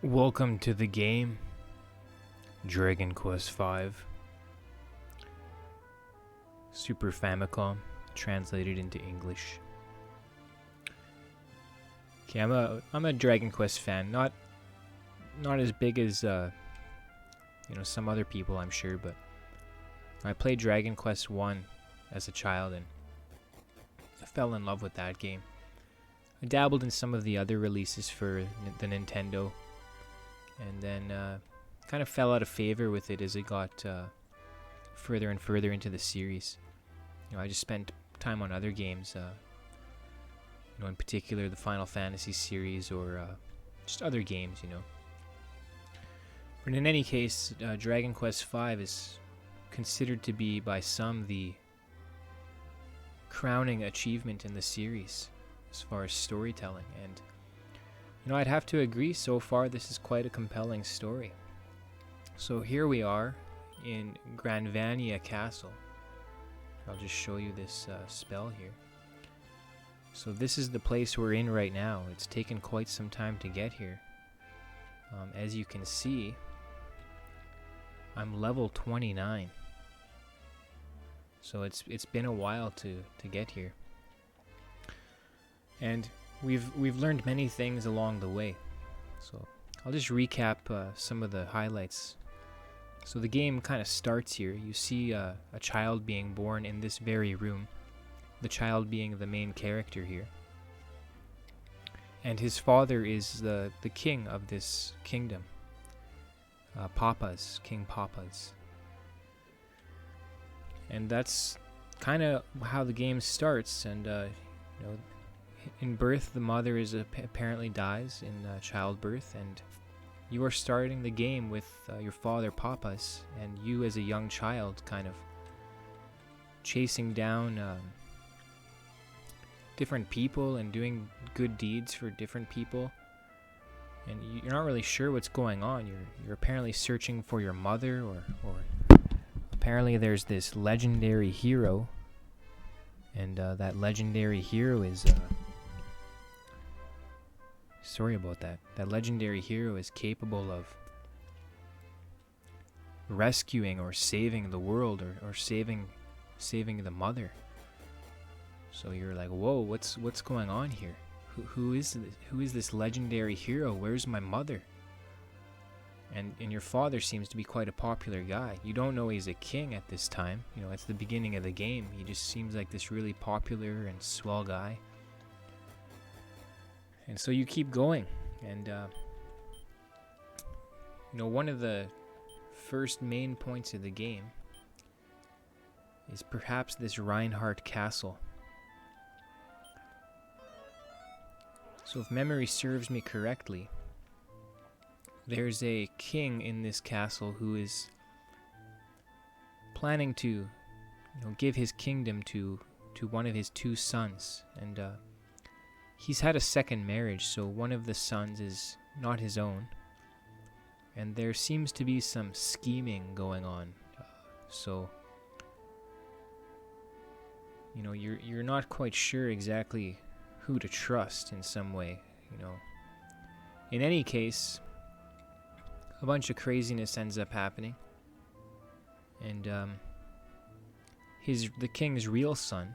Welcome to the game, Dragon Quest V, Super Famicom, translated into English. Okay, I'm a Dragon Quest fan, not as big as some other people, I'm sure, but I played Dragon Quest 1 as a child and I fell in love with that game. I dabbled in some of the other releases for the Nintendo, and then kind of fell out of favor with it as it got further and further into the series. I just spent time on other games, in particular the Final Fantasy series or just other games, But in any case, Dragon Quest V is considered to be by some the crowning achievement in the series as far as storytelling, and I'd have to agree, so far this is quite a compelling story. So here we are in Granvania Castle. I'll just show you this spell here. So this is the place we're in right now. It's taken quite some time to get here. As you can see, I'm level 29. So it's been a while to get here. And we've learned many things along the way. So I'll just recap some of the highlights. So the game kind of starts here. You see a child being born in this very room. The child being the main character here. And his father is the king of this kingdom. King Papas. And that's kind of how the game starts. And, in birth, the mother apparently dies in childbirth, and you are starting the game with your father, Papas, and you as a young child kind of chasing down different people and doing good deeds for different people. And you're not really sure what's going on. You're apparently searching for your mother, or apparently there's this legendary hero, and that legendary hero is... Sorry about that. That legendary hero is capable of rescuing or saving the world, or saving the mother. So you're like, whoa, what's going on here? Who is this? Who is this legendary hero? Where's my mother? And your father seems to be quite a popular guy. You don't know he's a king at this time. It's the beginning of the game. He just seems like this really popular and swell guy. And so you keep going, and one of the first main points of the game is perhaps this Reinhardt Castle. So if memory serves me correctly, there's a king in this castle who is planning to give his kingdom to one of his two sons, and he's had a second marriage, so one of the sons is not his own. And there seems to be some scheming going on. So, you're not quite sure exactly who to trust in some way, In any case, a bunch of craziness ends up happening. And the king's real son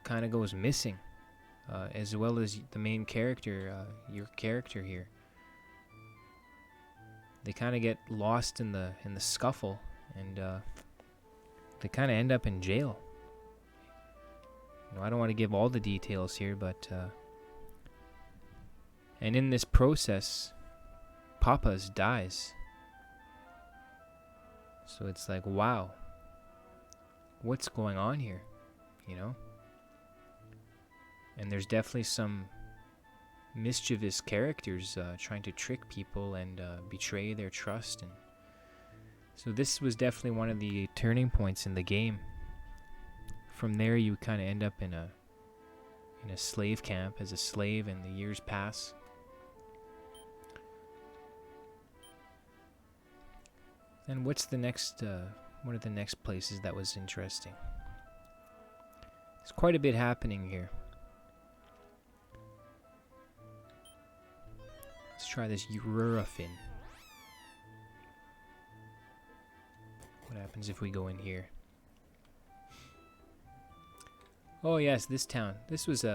kind of goes missing. As well as the main character, your character here. They kind of get lost in the scuffle, and they kind of end up in jail. I don't want to give all the details here, but and in this process, Papas dies. So it's like, wow, what's going on here? And there's definitely some mischievous characters trying to trick people and betray their trust. And so this was definitely one of the turning points in the game. From there, you kind of end up in a slave camp as a slave, and the years pass. And what's the next? One of the next places that was interesting. There's quite a bit happening here. try this Eurofin. What happens if we go in here? Oh yes, this town. This was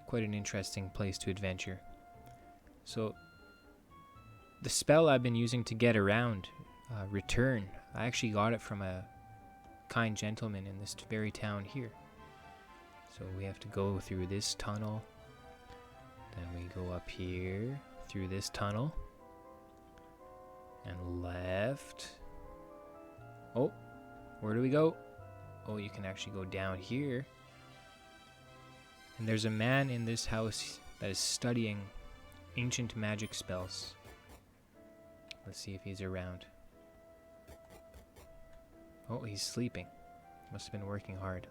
quite an interesting place to adventure. So, the spell I've been using to get around, Return, I actually got it from a kind gentleman in this very town here. So we have to go through this tunnel. Then we go up here, through this tunnel. And left. Oh, where do we go? Oh, you can actually go down here. And there's a man in this house that is studying ancient magic spells. Let's see if he's around. Oh, he's sleeping. Must have been working hard.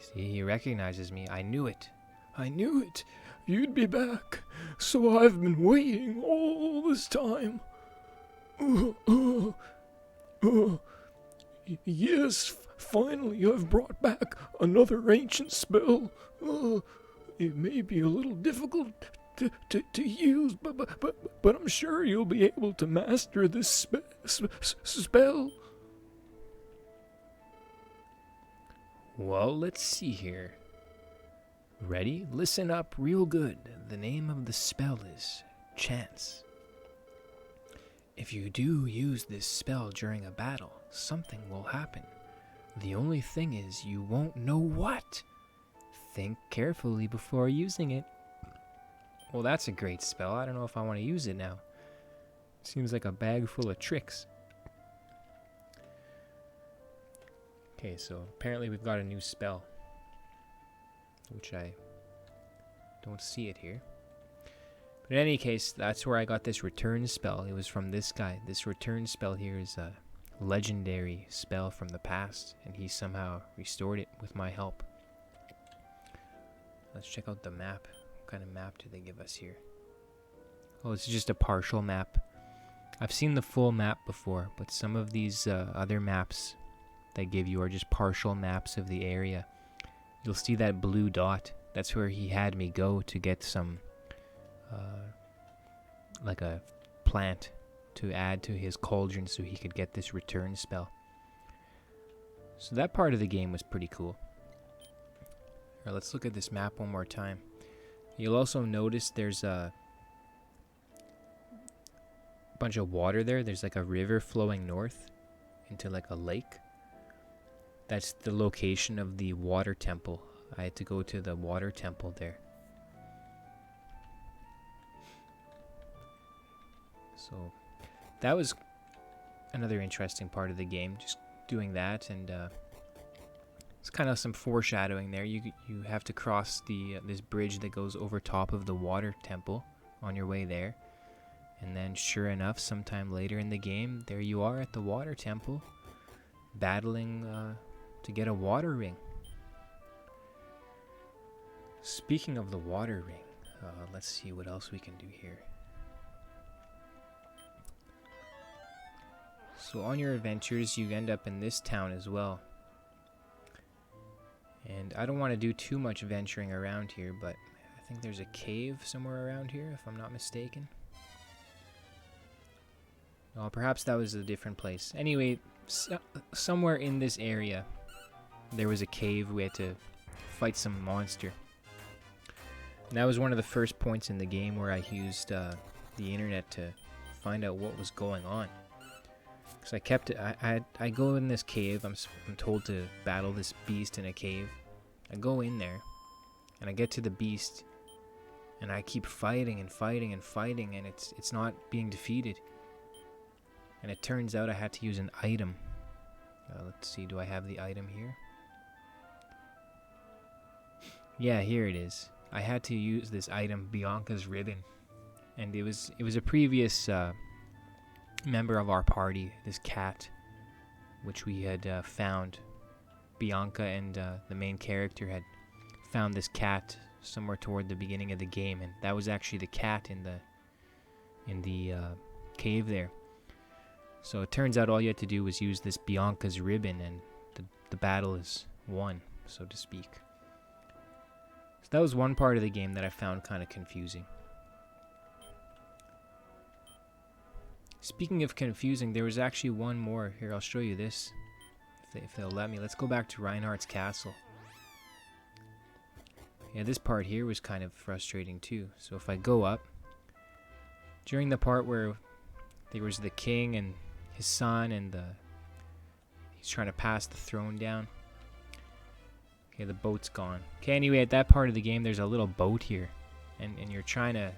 See, he recognizes me. I knew it. I knew it. You'd be back. So I've been waiting all this time. Yes, finally I've brought back another ancient spell. It may be a little difficult to use, but I'm sure you'll be able to master this spell. Well, let's see here. Ready? Listen up real good. The name of the spell is Chance. If you do use this spell during a battle, something will happen. The only thing is you won't know what. Think carefully before using it. Well, that's a great spell. I don't know if I want to use it now. Seems like a bag full of tricks. Okay, so apparently we've got a new spell, which I don't see it here. But in any case, that's where I got this return spell. It was from this guy. This return spell here is a legendary spell from the past, and he somehow restored it with my help. Let's check out the map. What kind of map do they give us here? Oh, it's just a partial map. I've seen the full map before, but some of these other maps they give you are just partial maps of the area. You'll see that blue dot. That's where he had me go to get some, like a plant to add to his cauldron so he could get this return spell. So that part of the game was pretty cool. Alright, let's look at this map one more time. You'll also notice there's a bunch of water there. There's like a river flowing north into like a lake. That's the location of the water temple. I had to go to the water temple there. So that was another interesting part of the game, just doing that, and it's kind of some foreshadowing there. You have to cross the this bridge that goes over top of the water temple on your way there, and then sure enough, sometime later in the game, there you are at the water temple, battling to get a water ring. Speaking of the water ring, let's see what else we can do here. So on your adventures, you end up in this town as well. And I don't want to do too much venturing around here, but I think there's a cave somewhere around here, if I'm not mistaken. Oh, perhaps that was a different place. Anyway, somewhere in this area, there was a cave. We had to fight some monster. And that was one of the first points in the game where I used the internet to find out what was going on. So I kept it. I go in this cave. I'm told to battle this beast in a cave. I go in there, and I get to the beast, and I keep fighting and fighting and fighting, and it's not being defeated. And it turns out I had to use an item. Let's see. Do I have the item here? Yeah, here it is. I had to use this item, Bianca's ribbon, and it was a previous member of our party, this cat, which we had found. Bianca and the main character had found this cat somewhere toward the beginning of the game, and that was actually the cat in the cave there. So it turns out all you had to do was use this Bianca's ribbon, and the battle is won, so to speak. So that was one part of the game that I found kind of confusing. Speaking of confusing, there was actually one more. Here, I'll show you this. If they'll let me. Let's go back to Reinhardt's castle. Yeah, this part here was kind of frustrating too. So if I go up, during the part where there was the king and his son and he's trying to pass the throne down. Okay, the boat's gone. Okay, anyway, at that part of the game, there's a little boat here. And you're trying to...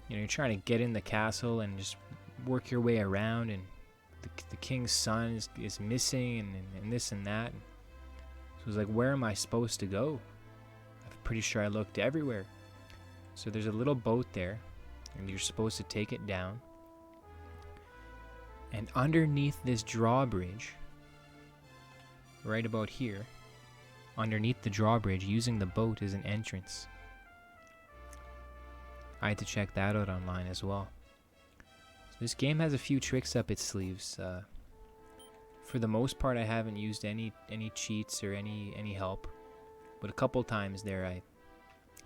you're trying to get in the castle and just work your way around, and the king's son is missing, and this and that. So it was like, where am I supposed to go? I'm pretty sure I looked everywhere. So there's a little boat there, and you're supposed to take it down. And underneath this drawbridge, right about here, underneath the drawbridge, using the boat as an entrance. I had to check that out online as well. So this game has a few tricks up its sleeves. For the most part, I haven't used any cheats or any help, but a couple times there, I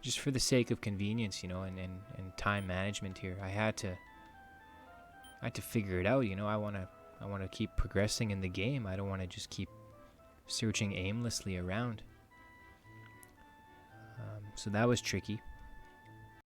just for the sake of convenience, and time management here, I had to figure it out. I want to keep progressing in the game. I don't want to just keep searching aimlessly around. So that was tricky.